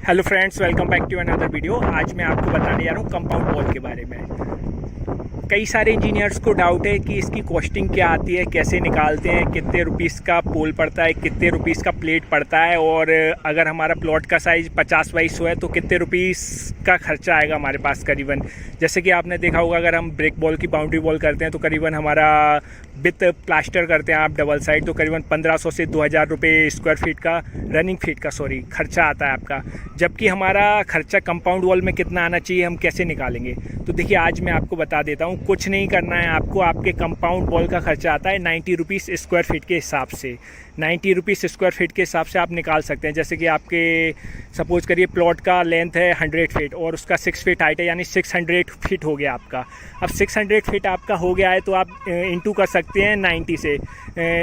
Hello friends, welcome back to another video. आज मैं आपको बताने जा रहा हूँ कंपाउंड वॉल के बारे में। कई सारे इंजीनियर्स को डाउट है कि इसकी कॉस्टिंग क्या आती है, कैसे निकालते हैं, कितने रुपीस का पोल पड़ता है, कितने रुपीस का प्लेट पड़ता है, और अगर हमारा प्लॉट का साइज़ 50x100 है तो कितने रुपीस का खर्चा आएगा हमारे पास करीबन। जैसे कि आपने देखा होगा, अगर हम ब्रिक वॉल की बाउंड्री वॉल करते हैं तो करीबन हमारा विथ प्लास्टर करते हैं आप डबल साइड तो करीबन 1500 से 2000 रुपये स्क्वायर फीट का रनिंग फीट का खर्चा आता है आपका। जबकि हमारा खर्चा कंपाउंड वॉल में कितना आना चाहिए, हम कैसे निकालेंगे? तो देखिए, आज मैं आपको बता देता हूँ। कुछ नहीं करना है आपको। आपके कंपाउंड वॉल का खर्चा आता है 90 रुपीज़ स्क्वायर फीट के हिसाब से। 90 रुपीज़ स्क्वायर फीट के हिसाब से आप निकाल सकते हैं। जैसे कि आपके सपोज करिए प्लॉट का लेंथ है 100 फीट और उसका 6 फीट हाइट है, यानी 600 फीट हो गया आपका। अब 600 फीट आपका हो गया है तो आप इंटू कर सकते हैं 90 से।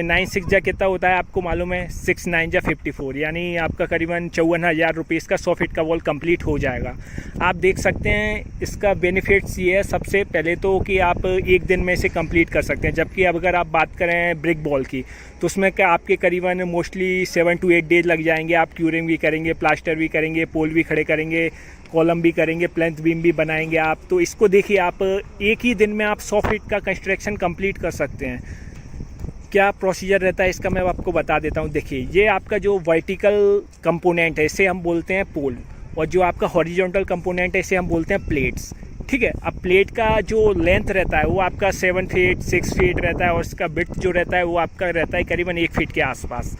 9 6 जा कितना होता है आपको मालूम है? 6 9 जा 54, यानी आपका करीबन 54,000 रुपीज़ का 100 फीट का वॉल कंप्लीट हो जाएगा। आप देख सकते हैं इसका बेनिफिट्स ये है सबसे पहले तो कि आप एक दिन में इसे कंप्लीट कर सकते हैं। जबकि अब अगर आप बात करें ब्रिक वॉल की तो उसमें क्या आपके करीबन मोस्टली 7 to 8 डेज लग जाएंगे। आप क्यूरिंग भी करेंगे, प्लास्टर भी करेंगे, पोल भी खड़े करेंगे, कॉलम भी करेंगे, प्लेंथ बीम भी बनाएंगे आप। तो इसको देखिए, आप एक ही दिन में आप 100 फीट का कंस्ट्रक्शन कंप्लीट कर सकते हैं। क्या प्रोसीजर रहता है इसका मैं आपको बता देता हूँ। देखिए, ये आपका जो वर्टिकल कंपोनेंट है इसे हम बोलते हैं पोल, और जो आपका हॉरिजॉन्टल कंपोनेंट है इसे हम बोलते हैं प्लेट्स। ठीक है। अब प्लेट का जो लेंथ रहता है वो आपका 7 फीट 6 फीट रहता है, और इसका विड्थ जो रहता है वो आपका रहता है करीबन 1 फीट के आसपास।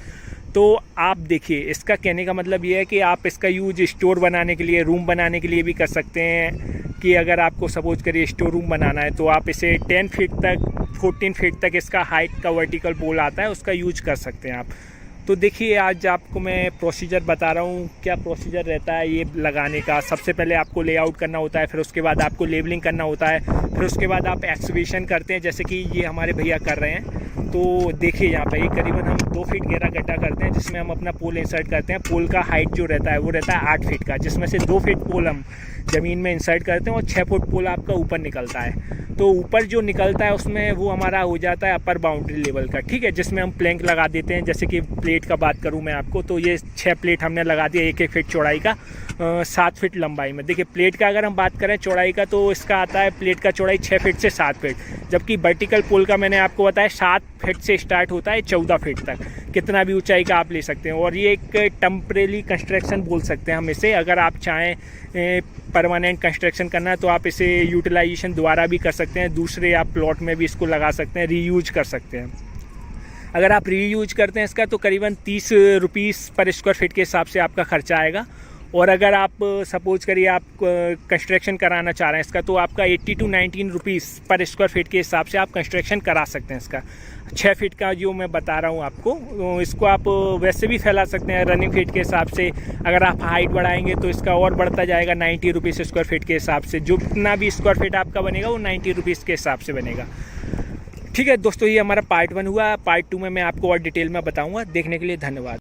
तो आप देखिए, इसका कहने का मतलब ये है कि आप इसका यूज स्टोर बनाने के लिए, रूम बनाने के लिए भी कर सकते हैं। कि अगर आपको सपोज करिए स्टोर रूम बनाना है तो आप इसे 10 फीट तक 14 फीट तक इसका हाइट का वर्टिकल पोल आता है, उसका यूज कर सकते हैं आप। तो देखिए, आज आपको मैं प्रोसीजर बता रहा हूँ क्या प्रोसीजर रहता है ये लगाने का। सबसे पहले आपको लेआउट करना होता है, फिर उसके बाद आपको लेबलिंग करना होता है, फिर उसके बाद आप एक्सकवेशन करते हैं, जैसे कि ये हमारे भैया कर रहे हैं। तो देखिए यहाँ पे करीबन हम 2 फीट गहरा गड्ढा करते हैं जिसमें हम अपना पोल इंसर्ट करते हैं। पोल का हाइट जो रहता है वो रहता है 8 फीट का, जिसमें से 2 फीट पोल हम ज़मीन में इंसर्ट करते हैं और 6 फुट पोल आपका ऊपर निकलता है। तो ऊपर जो निकलता है उसमें वो हमारा हो जाता है अपर बाउंड्री लेवल का। ठीक है, जिसमें हम प्लैंक लगा देते हैं। जैसे कि प्लेट का बात करूं मैं आपको तो ये 6 प्लेट हमने लगा दिया 1 1 फीट चौड़ाई का, 7 फीट लंबाई में। देखिए, प्लेट का अगर हम बात करें चौड़ाई का तो इसका आता है प्लेट का चौड़ाई 6 फीट से 7 फीट। जबकि वर्टिकल पोल का मैंने आपको बताया 7 फीट से स्टार्ट होता है 14 फीट तक, कितना भी ऊंचाई का आप ले सकते हैं। और ये एक टेम्परेरी कंस्ट्रक्शन बोल सकते हैं हम इसे। अगर आप चाहें परमानेंट कंस्ट्रक्शन करना है तो आप इसे यूटिलाइजेशन दोबारा भी कर सकते हैं, दूसरे आप प्लॉट में भी इसको लगा सकते हैं, रीयूज कर सकते हैं। अगर आप रीयूज करते हैं इसका तो करीबन 30 रुपीज़ पर स्क्वायर फीट के हिसाब से आपका खर्चा आएगा। और अगर आप सपोज करिए आप कंस्ट्रक्शन कराना चाह रहे हैं इसका तो आपका 80 to 19 रुपीज़ पर स्क्वायर फीट के हिसाब से आप कंस्ट्रक्शन करा सकते हैं इसका। 6 फीट का जो मैं बता रहा हूँ आपको, इसको आप वैसे भी फैला सकते हैं रनिंग फीट के हिसाब से। अगर आप हाइट बढ़ाएंगे तो इसका और बढ़ता जाएगा 90 रुपीज़ स्क्वायर फीट के हिसाब से। जो जितना भी स्क्वायर फीट आपका बनेगा वो 90 रुपीज़ के हिसाब से बनेगा। ठीक है दोस्तों, ये हमारा पार्ट 1 हुआ। पार्ट 2 में मैं आपको और डिटेल में बताऊँगा। देखने के लिए धन्यवाद।